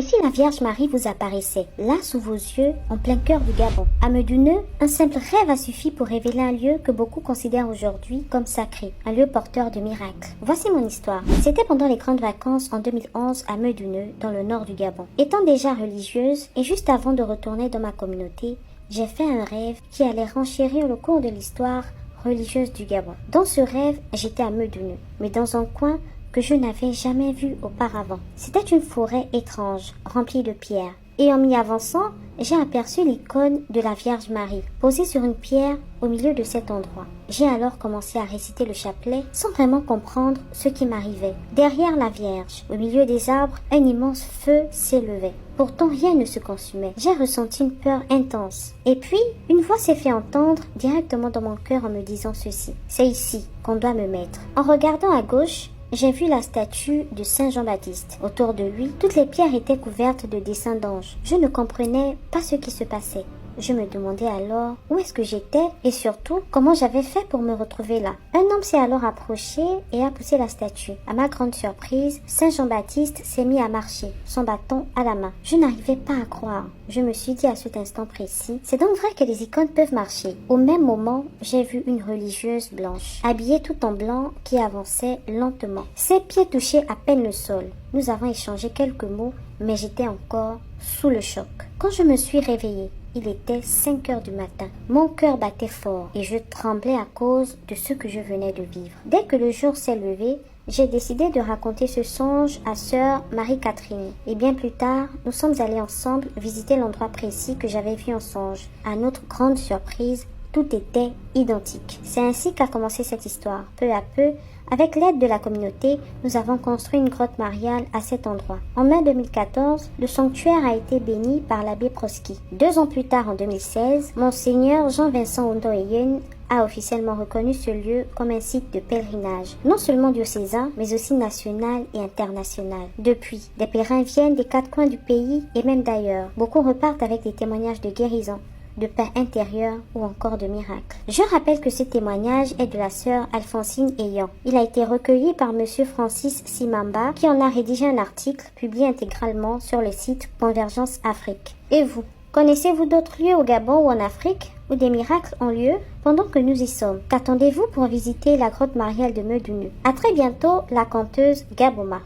Et si la Vierge Marie vous apparaissait, là sous vos yeux, en plein cœur du Gabon? À Meuduneu, un simple rêve a suffi pour révéler un lieu que beaucoup considèrent aujourd'hui comme sacré, un lieu porteur de miracles. Voici mon histoire. C'était pendant les grandes vacances en 2011 à Meuduneu, dans le nord du Gabon. Étant déjà religieuse, et juste avant de retourner dans ma communauté, j'ai fait un rêve qui allait renchérir le cours de l'histoire religieuse du Gabon. Dans ce rêve, j'étais à Meuduneu, mais dans un coin que je n'avais jamais vu auparavant. C'était une forêt étrange, remplie de pierres. Et en m'y avançant, j'ai aperçu l'icône de la Vierge Marie, posée sur une pierre au milieu de cet endroit. J'ai alors commencé à réciter le chapelet sans vraiment comprendre ce qui m'arrivait. Derrière la Vierge, au milieu des arbres, un immense feu s'élevait. Pourtant, rien ne se consumait. J'ai ressenti une peur intense. Et puis, une voix s'est fait entendre directement dans mon cœur en me disant ceci. C'est ici qu'on doit me mettre. En regardant à gauche, j'ai vu la statue de Saint Jean-Baptiste. Autour de lui, toutes les pierres étaient couvertes de dessins d'anges. Je ne comprenais pas ce qui se passait. Je me demandais alors où est-ce que j'étais et surtout comment j'avais fait pour me retrouver là. Un homme s'est alors approché et a poussé la statue. À ma grande surprise, Saint Jean-Baptiste s'est mis à marcher, son bâton à la main. Je n'arrivais pas à croire. Je me suis dit à cet instant précis, c'est donc vrai que les icônes peuvent marcher. Au même moment, j'ai vu une religieuse blanche, habillée tout en blanc, qui avançait lentement. Ses pieds touchaient à peine le sol. Nous avons échangé quelques mots, mais j'étais encore sous le choc. Quand je me suis réveillée, il était 5 heures du matin. Mon cœur battait fort et je tremblais à cause de ce que je venais de vivre. Dès que le jour s'est levé, j'ai décidé de raconter ce songe à sœur Marie-Catherine. Et bien plus tard, nous sommes allés ensemble visiter l'endroit précis que j'avais vu en songe. À notre grande surprise, tout était identique. C'est ainsi qu'a commencé cette histoire. Peu à peu, avec l'aide de la communauté, nous avons construit une grotte mariale à cet endroit. En mai 2014, le sanctuaire a été béni par l'abbé Proski. 2 ans plus tard, en 2016, Monseigneur Jean-Vincent Ondoyen a officiellement reconnu ce lieu comme un site de pèlerinage, non seulement diocésain, mais aussi national et international. Depuis, des pèlerins viennent des 4 coins du pays et même d'ailleurs. Beaucoup repartent avec des témoignages de guérison, de paix intérieure ou encore de miracles. Je rappelle que ce témoignage est de la sœur Alphonsine Eyan. Il a été recueilli par monsieur Francis Simamba qui en a rédigé un article publié intégralement sur le site Convergence Afrique. Et vous, connaissez-vous d'autres lieux au Gabon ou en Afrique où des miracles ont lieu pendant que nous y sommes? Qu'attendez-vous pour visiter la grotte mariale de Meuduneu? À très bientôt, la conteuse Gaboma.